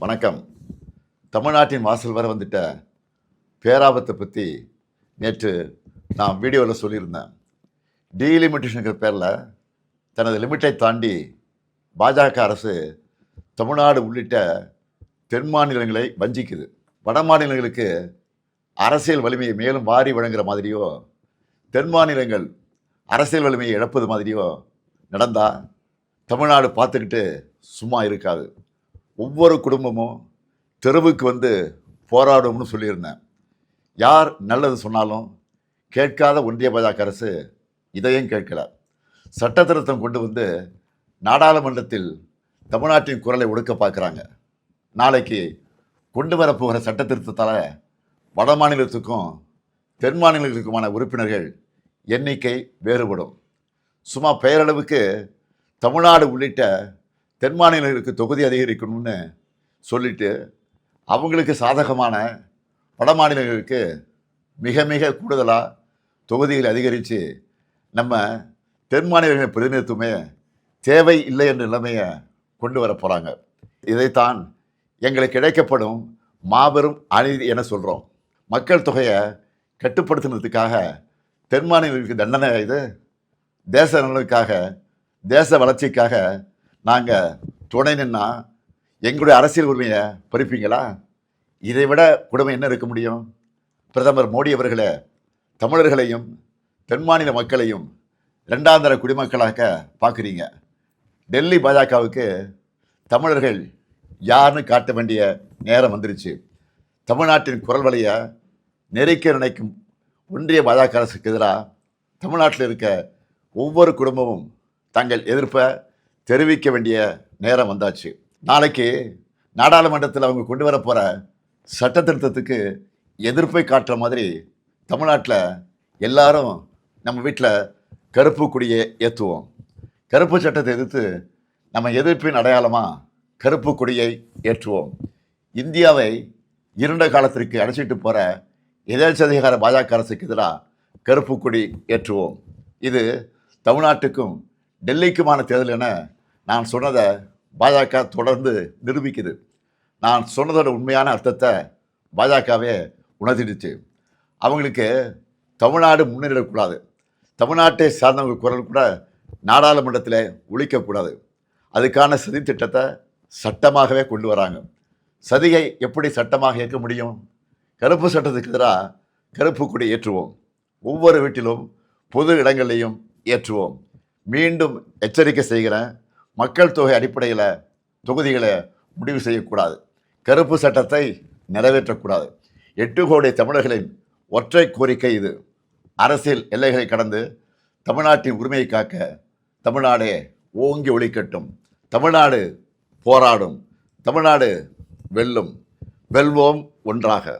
வணக்கம். தமிழ்நாட்டின் வாசல் வர வந்துட்ட பேராபத்தை பற்றி நேற்று நான் வீடியோவில் சொல்லியிருந்தேன். டீலிமிட்டேஷனுங்கிற பேரில் தனது லிமிட்டை தாண்டி பாஜக அரசு தமிழ்நாடு உள்ளிட்ட தென் மாநிலங்களை வஞ்சிக்குது. வட மாநிலங்களுக்கு அரசியல் வலிமையை மேலும் வாரி வழங்குற மாதிரியோ, தென் மாநிலங்கள் அரசியல் வலிமையை இழப்பது மாதிரியோ நடந்தால் தமிழ்நாடு பார்த்துக்கிட்டு சும்மா இருக்காது. ஒவ்வொரு குடும்பமும் தெருவுக்கு வந்து போராடும்னு சொல்லியிருந்தேன். யார் நல்லது சொன்னாலும் கேட்காத ஒன்றிய பாஜக அரசு இதையும் கேட்கல. சட்ட திருத்தம் கொண்டு வந்து நாடாளுமன்றத்தில் தமிழ்நாட்டின் குரலை ஒடுக்க பார்க்குறாங்க. நாளைக்கு கொண்டு வரப்போகிற சட்ட திருத்தத்தால் வட மாநிலத்துக்கும் தென் மாநிலங்களுக்குமான உறுப்பினர்கள் எண்ணிக்கை வேறுபடும். சும்மா பெயரளவுக்கு தமிழ்நாடு உள்ளிட்ட தென் மாநிலங்களுக்கு தொகுதி அதிகரிக்கணும்னு சொல்லிட்டு அவங்களுக்கு சாதகமான வட மாநிலங்களுக்கு மிக மிக கூடுதலாக தொகுதிகளை அதிகரித்து நம்ம தென் மாநிலங்களின் பிரதிநிதித்துவமே தேவை இல்லை என்ற நிலைமையை கொண்டு வர போகிறாங்க. இதைத்தான் எங்களுக்கு கிடைக்கப்படும் மாபெரும் அநீதி என சொல்கிறோம். மக்கள் தொகையை கட்டுப்படுத்துனதுக்காக தென் மாநிலங்களுக்கு தண்டனை இது. தேச நலனுக்காக, தேச வளர்ச்சிக்காக நாங்கள் துணை நின்னா எங்களுடைய அரசியல் உரிமையை பறிப்பீங்களா? இதை விட கொடுமை என்ன இருக்க முடியும்? பிரதமர் மோடி அவர்களே, தமிழர்களையும் தென் மாநில மக்களையும் இரண்டாந்தர குடிமக்களாக பார்க்குறீங்க. டெல்லி பாஜகவுக்கு தமிழர்கள் யாருன்னு காட்ட வேண்டிய நேரம் வந்துருச்சு. தமிழ்நாட்டின் குரல் வலையை நெருக்க நினைக்கும் ஒன்றிய பாஜக அரசுக்கு எதிராக தமிழ்நாட்டில் இருக்க ஒவ்வொரு குடும்பமும் தங்கள் எதிர்ப்பை தெரிவிக்க வேண்டிய நேரம் வந்தாச்சு. நாளைக்கு நாடாளுமன்றத்தில் அவங்க கொண்டு வர போகிற சட்ட திருத்தத்துக்கு எதிர்ப்பை காட்டுற மாதிரி தமிழ்நாட்டில் எல்லாரும் நம்ம வீட்டில் கருப்பு கொடியை ஏற்றுவோம். கருப்பு சட்டத்தை எதிர்த்து நம்ம எதிர்ப்பின் அடையாளமாக கருப்பு கொடியை ஏற்றுவோம். இந்தியாவை இருண்ட காலத்திற்கு அழைச்சிட்டு போகிற எதேச்சதிகார பாஜக அரசுக்கு எதிராக கருப்பு கொடி ஏற்றுவோம். இது தமிழ்நாட்டுக்கும் டெல்லிக்குமான தேர்தல் என நான் சொன்னதை பாஜக தொடர்ந்து நிரூபிக்குது. நான் சொன்னதோட உண்மையான அர்த்தத்தை பாஜகவே உணர்த்திடுச்சு. அவங்களுக்கு தமிழ்நாடு முன்னேறக்கூடாது, தமிழ்நாட்டை சார்ந்தவங்க குரல் கூட நாடாளுமன்றத்தில் ஒழிக்கக்கூடாது. அதுக்கான சதி திட்டத்தை சட்டமாகவே கொண்டு வராங்க. சதியை எப்படி சட்டமாக ஏற்க முடியும்? கருப்பு சட்டத்துக்கு எதிராக கருப்பு கொடி ஏற்றுவோம். ஒவ்வொரு வீட்டிலும் பொது இடங்களையும் ஏற்றுவோம். மீண்டும் எச்சரிக்கை செய்கிறேன், மக்கள் தொகை அடிப்படையில் தொகுதிகளை முடிவு செய்யக்கூடாது. கருப்பு சட்டத்தை நிறைவேற்றக்கூடாது. 8 கோடி தமிழர்களின் ஒற்றை கோரிக்கை இது. அரசியல் எல்லைகளை கடந்து தமிழ்நாட்டின் உரிமையை காக்க தமிழ்நாடே ஓங்கி ஒலிக்கட்டும். தமிழ்நாடு போராடும், தமிழ்நாடு வெல்லும். வெல்வோம் ஒன்றாக.